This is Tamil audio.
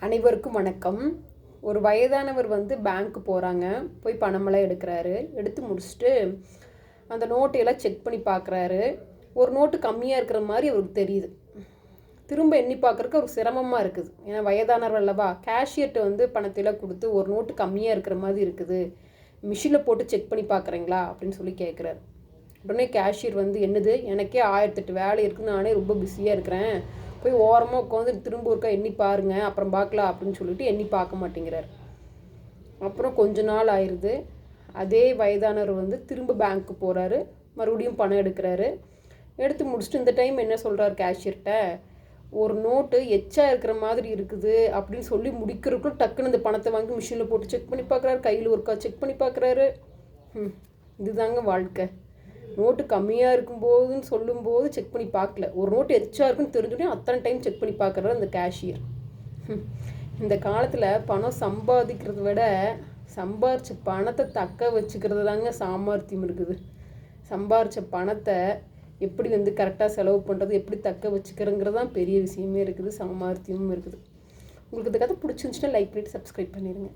அனைவருக்கும் வணக்கம். ஒரு வயதானவர் பேங்க்கு போகிறாங்க. போய் பணமெல்லாம் எடுக்கிறாரு. எடுத்து முடிச்சுட்டு அந்த நோட்டையெல்லாம் செக் பண்ணி பார்க்குறாரு. ஒரு நோட்டு கம்மியாக இருக்கிற மாதிரி அவருக்கு தெரியுது. திரும்ப எண்ணி பார்க்குறக்கு அவருக்கு சிரமமாக இருக்குது. ஏன்னா வயதானவர் அல்லவா. கேஷியர்கிட்ட பணத்தையெல்லாம் கொடுத்து ஒரு நோட்டு கம்மியாக இருக்கிற மாதிரி இருக்குது, மிஷினில் போட்டு செக் பண்ணி பார்க்குறீங்களா அப்படின்னு சொல்லி கேட்குறாரு. உடனே கேஷியர் என்னது, எனக்கே 1008 வேலை இருக்குது, நானே ரொம்ப பிஸியாக இருக்கிறேன், போய் ஓரமாக உட்காந்து திரும்ப ஒருக்கா எண்ணி பாருங்க, அப்புறம் பார்க்கலாம் அப்படின்னு சொல்லிட்டு எண்ணி பார்க்க மாட்டேங்கிறார். அப்புறம் கொஞ்ச நாள் ஆயிடுது. அதே வயதானவர் திரும்ப பேங்க்கு போகிறாரு. மறுபடியும் பணம் எடுக்கிறாரு. எடுத்து முடிச்சுட்டு இந்த டைம் என்ன சொல்கிறார் கேஷியர்கிட்ட, ஒரு நோட்டு எச்சா இருக்கிற மாதிரி இருக்குது அப்படின்னு சொல்லி முடிக்கிறதுக்குள்ள டக்குன்னு இந்த பணத்தை வாங்கி மிஷினில் போட்டு செக் பண்ணி பார்க்குறாரு. கையில் ஒருக்கா செக் பண்ணி பார்க்குறாரு. இதுதாங்க வாழ்க்கை. நோட்டு கம்மியாக இருக்கும்போதுன்னு சொல்லும்போது செக் பண்ணி பார்க்கல, ஒரு நோட்டு எச்சா இருக்குன்னு தெரிஞ்சுட்டே அத்தனை டைம் செக் பண்ணி பார்க்குறாரு அந்த கேஷியர். இந்த காலத்தில் பணம் சம்பாதிக்கிறத விட சம்பாரித்த பணத்தை தக்க வச்சுக்கிறது தாங்க சாமர்த்தியம் இருக்குது. சம்பாரித்த பணத்தை எப்படி கரெக்டாக செலவு பண்ணுறது, எப்படி தக்க வச்சுக்கிறங்கிறது தான் பெரிய விஷயமே இருக்குது, சாமர்த்தியமும் இருக்குது. உங்களுக்கு இந்த கதை பிடிச்சிருந்துச்சுன்னா லைக் பண்ணிவிட்டு சப்ஸ்கிரைப் பண்ணிடுங்க.